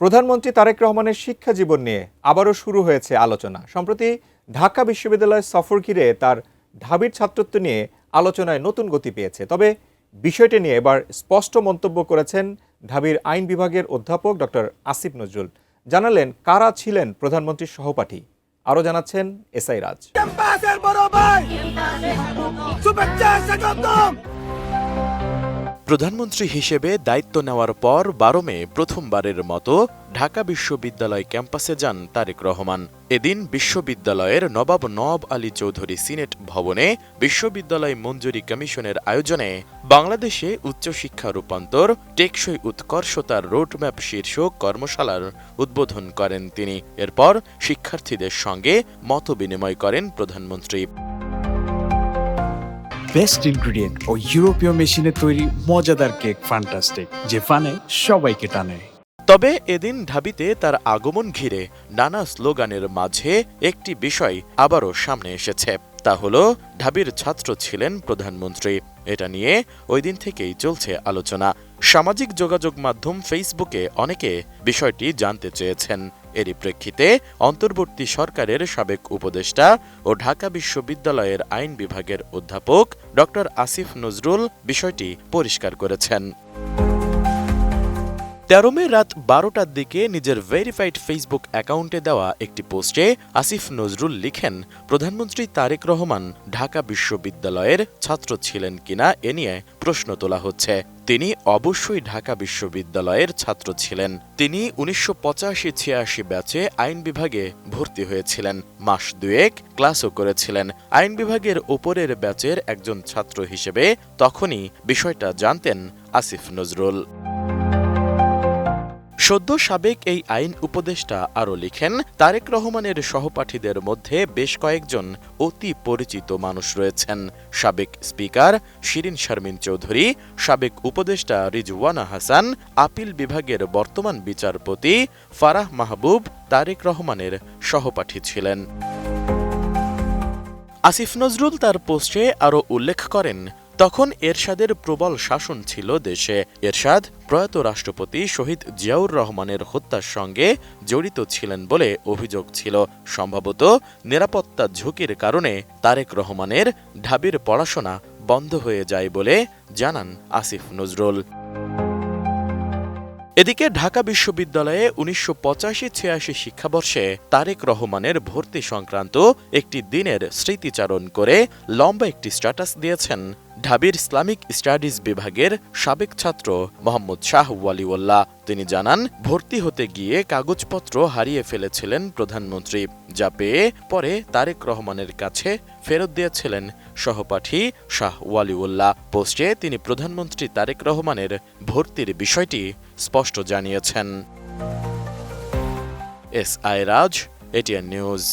প্রধানমন্ত্রী তারেক রহমানের শিক্ষা জীবন নিয়ে আবারও শুরু হয়েছে আলোচনা। সম্প্রতি ঢাকা বিশ্ববিদ্যালয় সফর ঘিরে তার ঢাবির ছাত্রত্ব নিয়ে আলোচনায় নতুন গতি পেয়েছে। তবে বিষয়টি নিয়ে এবার স্পষ্ট মন্তব্য করেছেন ঢাবির আইন বিভাগের অধ্যাপক ডক্টর আসিফ নজরুল। জানালেন কারা ছিলেন প্রধানমন্ত্রীর সহপাঠী। আরও জানাচ্ছেন এসআই রাজ। প্রধানমন্ত্রী হিসেবে দায়িত্ব নেওয়ার পর ১২ মে প্রথমবারের মতো ঢাকা বিশ্ববিদ্যালয় ক্যাম্পাসে যান তারেক রহমান। এদিন বিশ্ববিদ্যালয়ের নবাব নওয়াব আলী চৌধুরী সিনেট ভবনে বিশ্ববিদ্যালয় মঞ্জুরি কমিশনের আয়োজনে বাংলাদেশে উচ্চশিক্ষা রূপান্তর টেকসই উৎকর্ষতার রোডম্যাপ শীর্ষক কর্মশালার উদ্বোধন করেন তিনি। এরপর শিক্ষার্থীদের সঙ্গে মতবিনিময় করেন প্রধানমন্ত্রী। বেস্ট ইনগ্রেডিয়েন্ট ও ইউরোপীয় মেশিনে তৈরি মজাদার কেক ফ্যান্টাস্টিক, যে ফানে সবাইকে টানে। তবে এদিন ঢাবিতে তার আগমন ঘিরে নানা স্লোগানের মাঝে একটি বিষয় আবারও সামনে এসেছে। তা হলো ঢাবির ছাত্র ছিলেন প্রধানমন্ত্রী। এটা নিয়ে ওই দিন থেকেই চলছে আলোচনা। সামাজিক যোগাযোগ মাধ্যম ফেসবুকে অনেকে বিষয়টি জানতে চেয়েছেন। এরই প্রেক্ষিতে অন্তর্বর্তী সরকারের সাবেক উপদেষ্টা ও ঢাকা বিশ্ববিদ্যালয়ের আইন বিভাগের অধ্যাপক ডক্টর আসিফ নজরুল বিষয়টি পরিষ্কার করেছেন। ১৩ মে রাত ১২টার দিকে নিজের ভেরিফাইড ফেসবুক অ্যাকাউন্টে দেওয়া একটি পোস্টে আসিফ নজরুল লিখেন, প্রধানমন্ত্রী তারেক রহমান ঢাকা বিশ্ববিদ্যালয়ের ছাত্র ছিলেন কিনা এ নিয়ে প্রশ্ন তোলা হচ্ছে। তিনি অবশ্যই ঢাকা বিশ্ববিদ্যালয়ের ছাত্র ছিলেন। তিনি ১৯৮৫-৮৬ ব্যাচে আইন বিভাগে ভর্তি হয়েছিলেন। মাস দুয়েক ক্লাসও করেছিলেন। আইন বিভাগের ওপরের ব্যাচের একজন ছাত্র হিসেবে তখনই বিষয়টা জানতেন আসিফ নজরুল। সদ্য সাবেক এই আইন উপদেষ্টা আরও লিখেন, তারেক রহমানের সহপাঠীদের মধ্যে বেশ কয়েকজন অতি পরিচিত মানুষ রয়েছেন। সাবেক স্পিকার শিরিন শারমিন চৌধুরী, সাবেক উপদেষ্টা রিজওয়ানা হাসান, আপিল বিভাগের বর্তমান বিচারপতি ফারাহ মাহবুব তারেক রহমানের সহপাঠী ছিলেন। আসিফ নজরুল তার পোস্টে আরও উল্লেখ করেন, তখন এরশাদের প্রবল শাসন ছিল দেশে। এরশাদ প্রয়াত রাষ্ট্রপতি শহীদ জিয়াউর রহমানের হত্যার সঙ্গে জড়িত ছিলেন বলে অভিযোগ ছিল। সম্ভবত নিরাপত্তা ঝুঁকির কারণে তারেক রহমানের ঢাবির পড়াশোনা বন্ধ হয়ে যায় বলে জানান আসিফ নজরুল। এদিকে ঢাকা বিশ্ববিদ্যালয়ে ১৯৮৫-৮৬ শিক্ষাবর্ষে তারেক রহমানের ভর্তি সংক্রান্ত একটি দিনের স্মৃতিচারণ করে লম্বা একটি স্ট্যাটাস দিয়েছেন ঢাবির ইসলামিক স্টাডিজ বিভাগের সাবেক ছাত্র মোহাম্মদ শাহ ওয়ালিউল্লাহ। তিনি জানান, ভর্তি হতে গিয়ে কাগজপত্র হারিয়ে ফেলেছিলেন প্রধানমন্ত্রী, যা পেয়ে পরে তারেক রহমানের কাছে ফেরত দিয়েছিলেন সহপাঠী শাহ ওয়ালিউল্লাহ। পোস্টে তিনি প্রধানমন্ত্রী তারেক রহমানের ভর্তির বিষয়টি স্পষ্ট জানিয়েছেন। এসআই রাজ, এটিএন নিউজ।